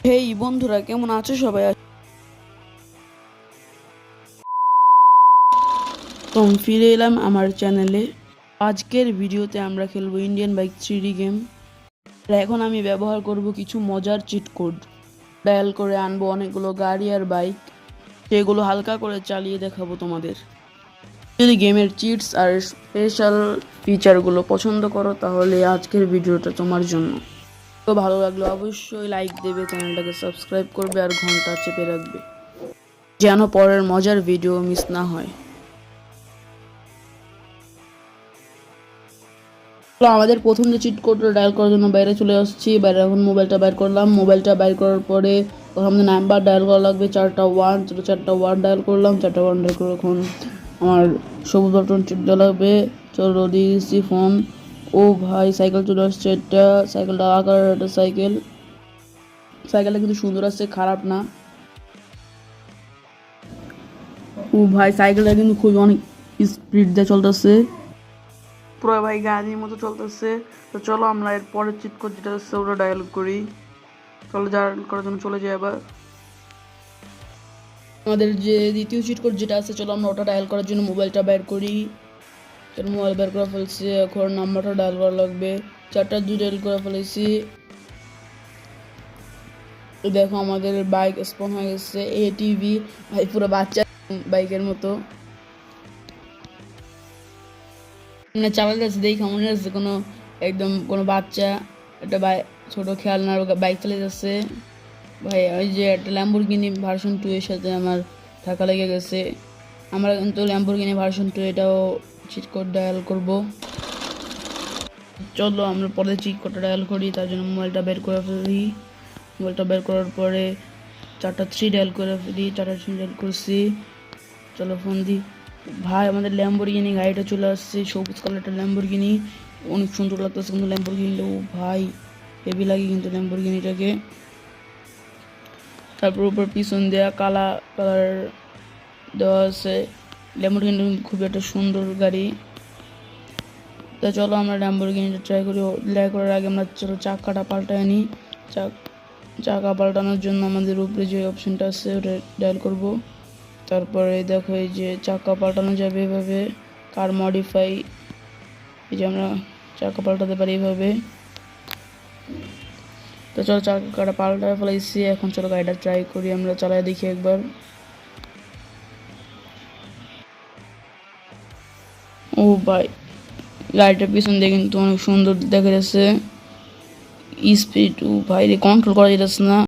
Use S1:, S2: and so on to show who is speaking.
S1: হেই বন্ধুরা, কেমন আছো সবাই? তো ফিরে এলাম আমার চ্যানেলে। আজকের ভিডিওতে আমরা খেলবো ইন্ডিয়ান বাইক 3D গেম। এখন আমি ব্যবহার করব কিছু মজার চিট কোড। ডায়াল করে আনবো অনেকগুলো গাড়ি আর বাইক, সেগুলো হালকা করে চালিয়ে দেখাবো তোমাদের। যদি গেমের চিটস আর স্পেশাল ফিচারগুলো পছন্দ করো তাহলে আজকের ভিডিওটা তোমার জন্য। তো ভালো লাগলো অবশ্যই লাইক দেবে, চ্যানেলটাকে সাবস্ক্রাইব করবে আর ঘন্টা চেপে রাখবে যেন পরের মজার ভিডিও মিস না হয়। তো আমাদের প্রথম যে চিট কোডটা ডায়াল করার জন্য বাইরে চলে আসছি। বাইরে এখন মোবাইলটা বাইর করলাম। মোবাইলটা বাইর করার পরে প্রথমে নাম্বার ডায়াল করা লাগবে, 4টা 1, ছোটো 4টা 1 ডায়াল করলাম। 4টা 1 ডায়াল করে এখন আমার সবুজ বাটন টিপতে লাগবে। চলো দিয়েছি ফোন। ও ভাই, সাইকেল চলে আসছে। এটা সাইকেলটা আকার একটা সাইকেলটা কিন্তু সুন্দর আছে, খারাপ না। ও ভাই, সাইকেলটা কিন্তু খুবই অনেক স্পিড দিয়ে চলতেছে, পুরো ভাই গাড়ির মতো চলতেছে। তো চলো আমরা এর পরের চিট কোড যেটা হচ্ছে ওটা ডায়াল করি। চলো ডায়াল করার জন্য চলে যাই আবার। আমাদের যে দ্বিতীয় চিট কোড যেটা আছে, চলো আমরা ওটা ডায়াল করার জন্য মোবাইলটা বের করি। চলো মোবাইল বের করে ফেলছি, এখন নাম্বারটা ডায়াল করা লাগবে। 4টা 2 ডায়াল করে ফেলেছি। তো দেখো আমাদের বাইক স্পন হয়ে গেছে, ATV। ভাই পুরো বাচ্চা বাইকের মতো মানে চালাতে দেখে মনে হচ্ছে কোনো একদম কোনো বাচ্চা একটা ছোট খেলনার বাইক চালিয়ে যাচ্ছে। ভাই ওই যে একটা ল্যাম্বরগিনি ভার্সন 2 এর সাথে আমার থাকা লেগে গেছে। আমরা কিন্তু ল্যাম্বরগিনি ভার্সন 2 এটাও চিট কোড ডায়াল করব। চলো আমরা পরে চিট কোডটা ডায়াল করি। তার জন্য মোবাইলটা বের করে ফেলি। মোবাইলটা বের করার পরে 4টা 3 ডায়াল করে ফেলি। 4টা 3 ডায়াল করছি। চলো ফোন দিই। ভাই আমাদের ল্যাম্বরগিনি গাড়িটা চলে আসছে, সবুজ কালারটা ল্যাম্বরগিনি, অনেক সুন্দর লাগতেছে কিন্তু ল্যাম্বরগিনিটা। ও ভাই হেভি লাগে কিন্তু ল্যাম্বরগিনিটাকে। তারপর উপর পিছন দেওয়া কালা কালার দেওয়া আছে। ল্যাম্বরগিনি খুব একটা সুন্দর গাড়ি। তো চলো আমরা ল্যাম্বরগিনিটা ট্রাই করি। ট্রাই করার আগে আমরা চলো চাকাটা পাল্টায় আনি। চাকা পাল্টানোর জন্য আমাদের উপরে যে অপশনটা আছে ওটা ডায়াল করব। তারপরে দেখো এই যে চাকা পাল্টানো যাবে এভাবে, কার মডিফাই। এই যে আমরা চাকা পাল্টাতে পারি এভাবে। তো চলো চাকাটা পাল্টায় ফেলাইছি। এখন চলো গাড়িটা ট্রাই করি, আমরা চালাই দেখি একবার। ও ভাই, গাড়িটার পিছন দিয়ে কিন্তু অনেক সুন্দর দেখা যাচ্ছে। স্পিড ও ভাই, কন্ট্রোল করা যাচ্ছে না।